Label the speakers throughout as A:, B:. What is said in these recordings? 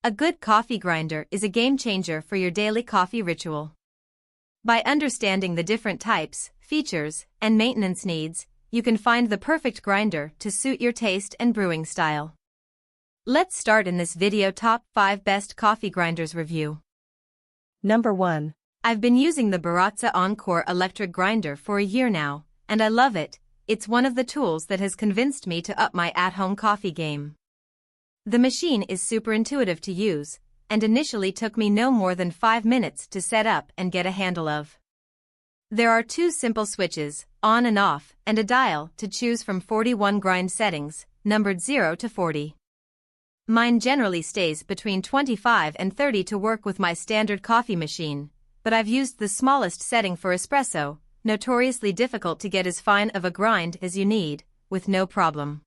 A: A good coffee grinder is a game changer for your daily coffee ritual. By understanding the different types, features, and maintenance needs, you can find the perfect grinder to suit your taste and brewing style. Let's start in this video top 5 best coffee grinders review.
B: Number 1.
A: I've been using the Baratza Encore electric grinder for a year now, and I love it. It's one of the tools that has convinced me to up my at-home coffee game. The machine is super intuitive to use, and initially took me no more than 5 minutes to set up and get a handle of. There are 2 simple switches, on and off, and a dial to choose from 41 grind settings, numbered 0 to 40. Mine generally stays between 25 and 30 to work with my standard coffee machine, but I've used the smallest setting for espresso, notoriously difficult to get as fine of a grind as you need, with no problem.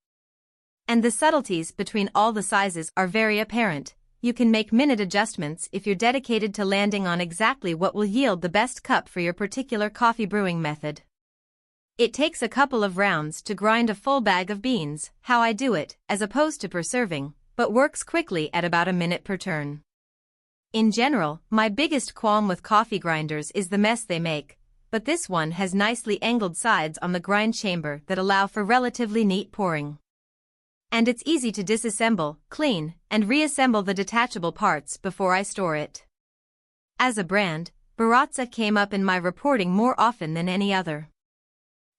A: And the subtleties between all the sizes are very apparent. You can make minute adjustments if you're dedicated to landing on exactly what will yield the best cup for your particular coffee brewing method. It takes a couple of rounds to grind a full bag of beans, how I do it, as opposed to per serving, but works quickly at about a minute per turn. In general, my biggest qualm with coffee grinders is the mess they make, but this one has nicely angled sides on the grind chamber that allow for relatively neat pouring. And it's easy to disassemble, clean, and reassemble the detachable parts before I store it. As a brand, Baratza came up in my reporting more often than any other.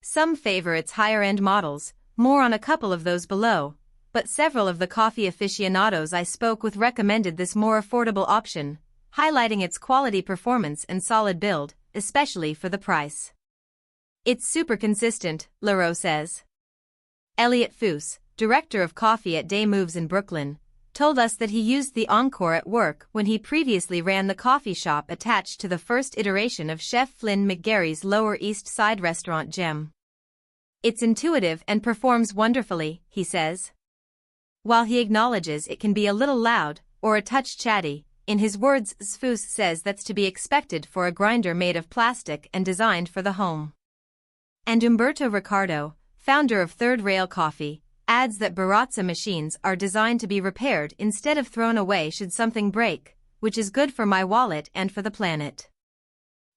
A: Some favor its higher-end models, more on a couple of those below, but several of the coffee aficionados I spoke with recommended this more affordable option, highlighting its quality performance and solid build, especially for the price. It's super consistent, Leroux says. Elliot Foose, director of coffee at Day Moves in Brooklyn, told us that he used the Encore at work when he previously ran the coffee shop attached to the first iteration of Chef Flynn McGarry's Lower East Side restaurant Gem. It's intuitive and performs wonderfully, he says. While he acknowledges it can be a little loud, or a touch chatty, in his words Foose says that's to be expected for a grinder made of plastic and designed for the home. And Umberto Ricardo, founder of Third Rail Coffee, adds that Baratza machines are designed to be repaired instead of thrown away should something break, which is good for my wallet and for the planet.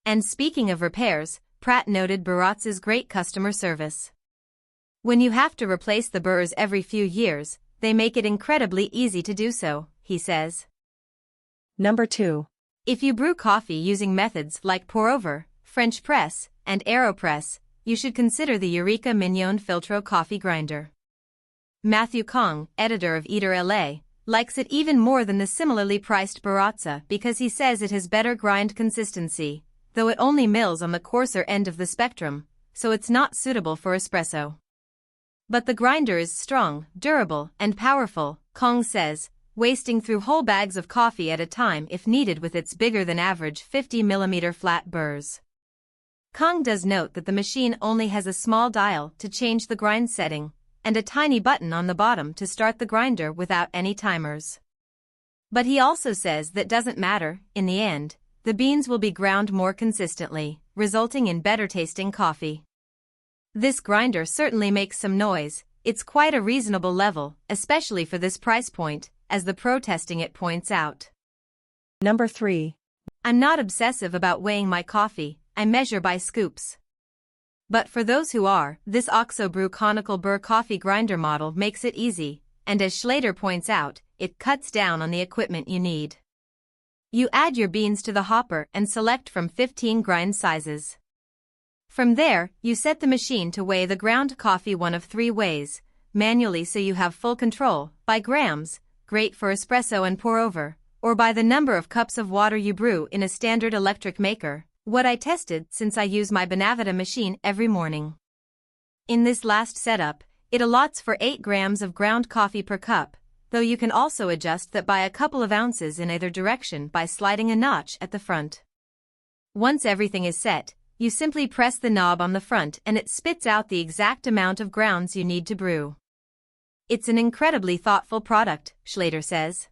A: And speaking of repairs, Pratt noted Baratza's great customer service. When you have to replace the burrs every few years, they make it incredibly easy to do so, he says.
B: Number 2.
A: If you brew coffee using methods like pour-over, French press, and AeroPress, you should consider the Eureka Mignon Filtro coffee grinder. Matthew Kong, editor of Eater LA, likes it even more than the similarly priced Baratza because he says it has better grind consistency, though it only mills on the coarser end of the spectrum, so it's not suitable for espresso. But the grinder is strong, durable, and powerful, Kong says, wasting through whole bags of coffee at a time if needed with its bigger-than-average 50mm flat burrs. Kong does note that the machine only has a small dial to change the grind setting, and a tiny button on the bottom to start the grinder without any timers. But he also says that doesn't matter, in the end, the beans will be ground more consistently, resulting in better-tasting coffee. This grinder certainly makes some noise. It's quite a reasonable level, especially for this price point, as the pro testing it points out.
B: Number 3.
A: I'm not obsessive about weighing my coffee, I measure by scoops. But for those who are, this OXO Brew Conical Burr coffee grinder model makes it easy, and as Schlater points out, it cuts down on the equipment you need. You add your beans to the hopper and select from 15 grind sizes. From there, you set the machine to weigh the ground coffee one of 3 ways, manually so you have full control, by grams, great for espresso and pour-over, or by the number of cups of water you brew in a standard electric maker, what I tested since I use my Bonavita machine every morning. In this last setup, it allots for 8 grams of ground coffee per cup, though you can also adjust that by a couple of ounces in either direction by sliding a notch at the front. Once everything is set, you simply press the knob on the front and it spits out the exact amount of grounds you need to brew. It's an incredibly thoughtful product, Schlater says.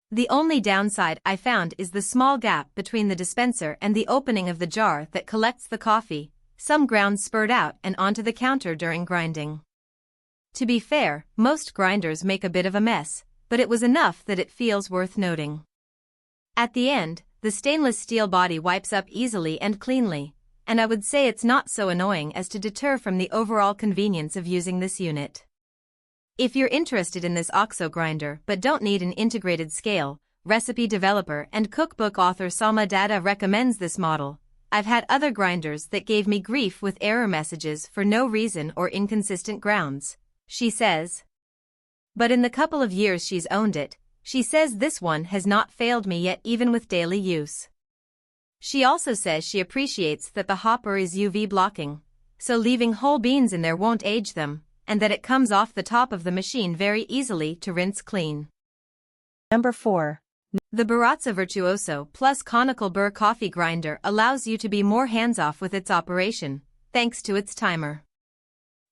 A: The only downside I found is the small gap between the dispenser and the opening of the jar that collects the coffee. Some grounds spurt out and onto the counter during grinding. To be fair, most grinders make a bit of a mess, but it was enough that it feels worth noting. At the end, the stainless steel body wipes up easily and cleanly, and I would say it's not so annoying as to deter from the overall convenience of using this unit. If you're interested in this OXO grinder but don't need an integrated scale, recipe developer and cookbook author Salma Dada recommends this model. I've had other grinders that gave me grief with error messages for no reason or inconsistent grounds, she says. But in the couple of years she's owned it, she says this one has not failed me yet even with daily use. She also says she appreciates that the hopper is UV blocking, so leaving whole beans in there won't age them, and that it comes off the top of the machine very easily to rinse clean.
B: Number 4.
A: The Baratza Virtuoso plus Conical Burr coffee grinder allows you to be more hands-off with its operation, thanks to its timer.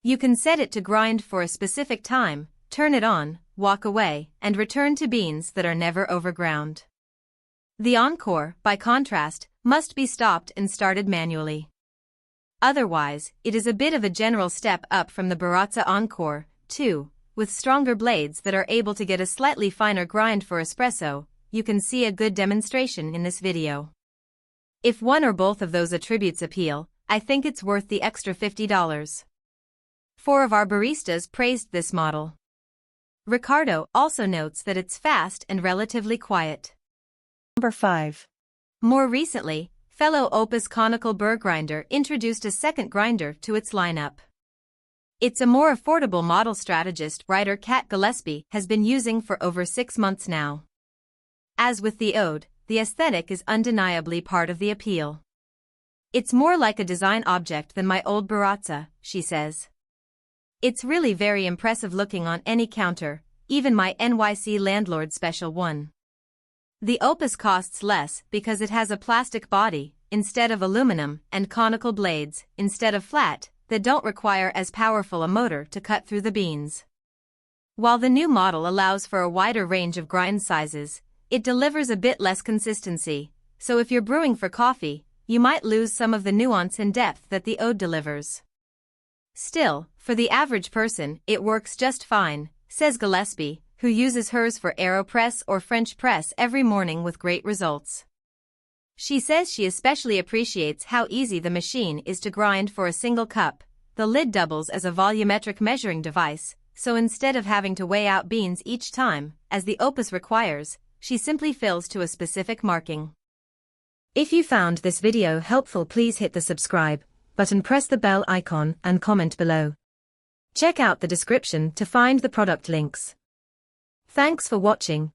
A: You can set it to grind for a specific time, turn it on, walk away, and return to beans that are never overground. The Encore, by contrast, must be stopped and started manually. Otherwise, it is a bit of a general step up from the Baratza Encore, too, with stronger blades that are able to get a slightly finer grind for espresso. You can see a good demonstration in this video. If one or both of those attributes appeal, I think it's worth the extra $50. 4 of our baristas praised this model. Ricardo also notes that it's fast and relatively quiet.
B: Number 5.
A: More recently, fellow Opus Conical Burr grinder introduced a second grinder to its lineup. It's a more affordable model strategist writer Kat Gillespie has been using for over 6 months now. As with the Ode, the aesthetic is undeniably part of the appeal. It's more like a design object than my old Baratza, she says. It's really very impressive looking on any counter, even my NYC landlord special one. The Opus costs less because it has a plastic body, instead of aluminum, and conical blades, instead of flat, that don't require as powerful a motor to cut through the beans. While the new model allows for a wider range of grind sizes, it delivers a bit less consistency, so if you're brewing for coffee, you might lose some of the nuance and depth that the Ode delivers. Still, for the average person, it works just fine, says Gillespie, who uses hers for AeroPress or French press every morning with great results. She says she especially appreciates how easy the machine is to grind for a single cup. The lid doubles as a volumetric measuring device, so instead of having to weigh out beans each time, as the Opus requires, she simply fills to a specific marking. If you found this video helpful, please hit the subscribe button, press the bell icon and comment below. Check out the description to find the product links. Thanks for watching.